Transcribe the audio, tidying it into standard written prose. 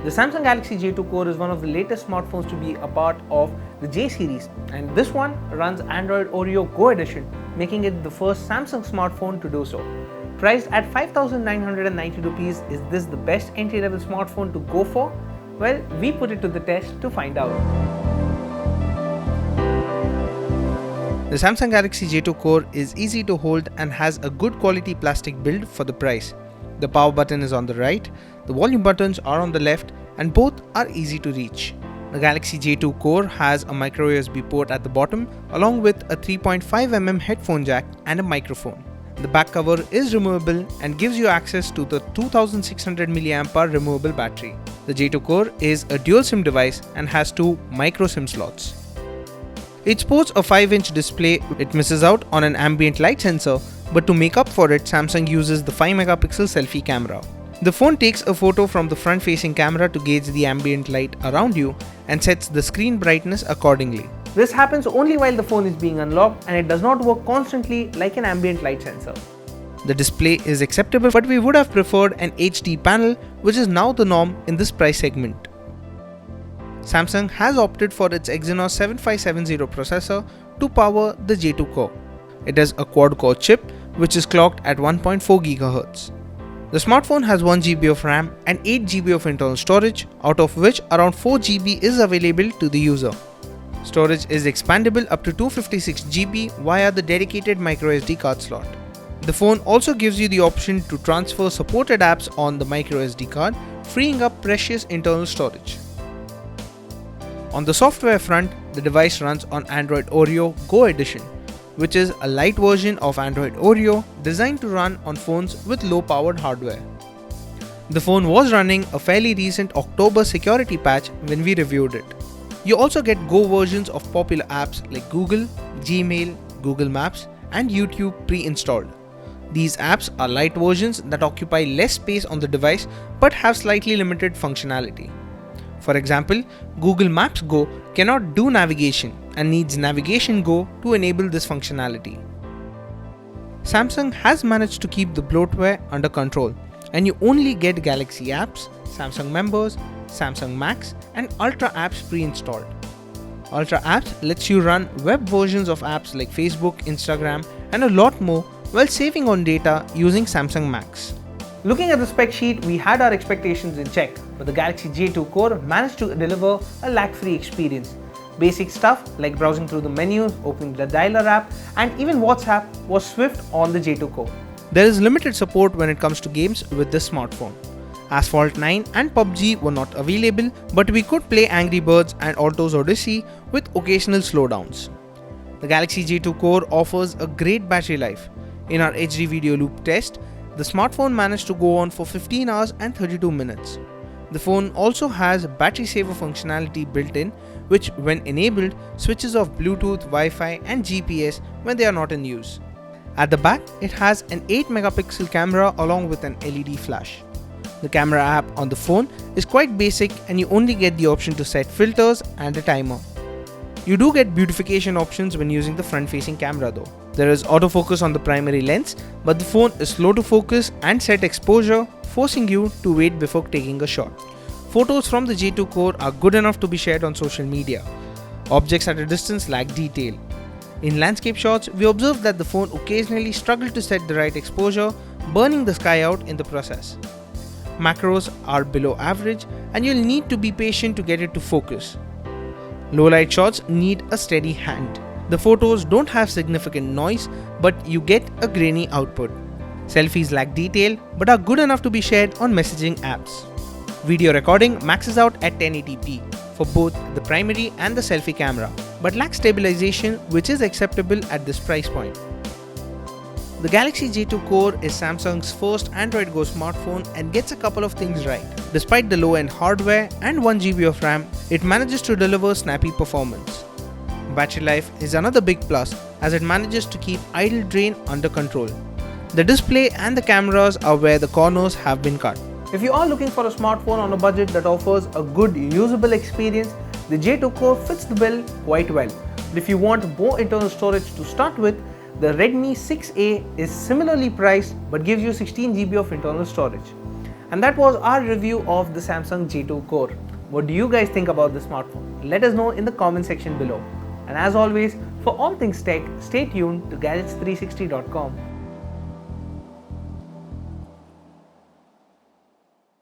The Samsung Galaxy J2 Core is one of the latest smartphones to be a part of the J series, and this one runs Android Oreo Go edition, making it the first Samsung smartphone to do so. Priced at 5,990 rupees, is this the best entry-level smartphone to go for? Well, we put it to the test to find out. The Samsung Galaxy J2 Core is easy to hold and has a good quality plastic build for the price. The power button is on the right, the volume buttons are on the left, and both are easy to reach. The Galaxy J2 Core has a micro USB port at the bottom along with a 3.5mm headphone jack and a microphone. The back cover is removable and gives you access to the 2600 mAh removable battery. The J2 Core is a dual SIM device and has two micro SIM slots. It sports a 5-inch display. It misses out on an ambient light sensor, but to make up for it, Samsung uses the 5-megapixel selfie camera. The phone takes a photo from the front-facing camera to gauge the ambient light around you and sets the screen brightness accordingly. This happens only while the phone is being unlocked, and it does not work constantly like an ambient light sensor. The display is acceptable, but we would have preferred an HD panel, which is now the norm in this price segment. Samsung has opted for its Exynos 7570 processor to power the J2 Core. It has a quad-core chip which is clocked at 1.4 GHz. The smartphone has 1GB of RAM and 8GB of internal storage, out of which around 4GB is available to the user. Storage is expandable up to 256GB via the dedicated microSD card slot. The phone also gives you the option to transfer supported apps on the microSD card, freeing up precious internal storage. On the software front, the device runs on Android Oreo Go edition, which is a light version of Android Oreo designed to run on phones with low-powered hardware. The phone was running a fairly recent October security patch when we reviewed it. You also get Go versions of popular apps like Google, Gmail, Google Maps, and YouTube pre-installed. These apps are light versions that occupy less space on the device but have slightly limited functionality. For example, Google Maps Go cannot do navigation and needs Navigation Go to enable this functionality. Samsung has managed to keep the bloatware under control, and you only get Galaxy apps, Samsung Members, Samsung Max, and Ultra apps pre-installed. Ultra apps lets you run web versions of apps like Facebook, Instagram, and a lot more while saving on data using Samsung Max. Looking at the spec sheet, we had our expectations in check, but the Galaxy J2 Core managed to deliver a lag-free experience. Basic stuff like browsing through the menus, opening the dialer app, and even WhatsApp was swift on the J2 Core. There is limited support when it comes to games with this smartphone. Asphalt 9 and PUBG were not available, but we could play Angry Birds and Alto's Odyssey with occasional slowdowns. The Galaxy J2 Core offers a great battery life. In our HD video loop test, the smartphone managed to go on for 15 hours and 32 minutes. The phone also has battery saver functionality built in, which when enabled switches off Bluetooth, Wi-Fi and GPS when they are not in use. At the back, it has an 8-megapixel camera along with an LED flash. The camera app on the phone is quite basic and you only get the option to set filters and a timer. You do get beautification options when using the front-facing camera though. There is autofocus on the primary lens, but the phone is slow to focus and set exposure, forcing you to wait before taking a shot. Photos from the J2 Core are good enough to be shared on social media. Objects at a distance lack detail. In landscape shots, we observed that the phone occasionally struggled to set the right exposure, burning the sky out in the process. Macros are below average and you'll need to be patient to get it to focus. Low light shots need a steady hand. The photos don't have significant noise, but you get a grainy output. Selfies lack detail but are good enough to be shared on messaging apps. Video recording maxes out at 1080p for both the primary and the selfie camera, but lacks stabilization, which is acceptable at this price point. The Galaxy J2 Core is Samsung's first Android Go smartphone and gets a couple of things right. Despite the low-end hardware and 1GB of RAM, it manages to deliver snappy performance. Battery life is another big plus as it manages to keep idle drain under control. The display and the cameras are where the corners have been cut. If you are looking for a smartphone on a budget that offers a good usable experience, the J2 Core fits the bill quite well. But if you want more internal storage to start with, the Redmi 6A is similarly priced but gives you 16GB of internal storage. And that was our review of the Samsung J2 Core. What do you guys think about the smartphone? Let us know in the comment section below. And as always, for all things tech, stay tuned to gadgets360.com.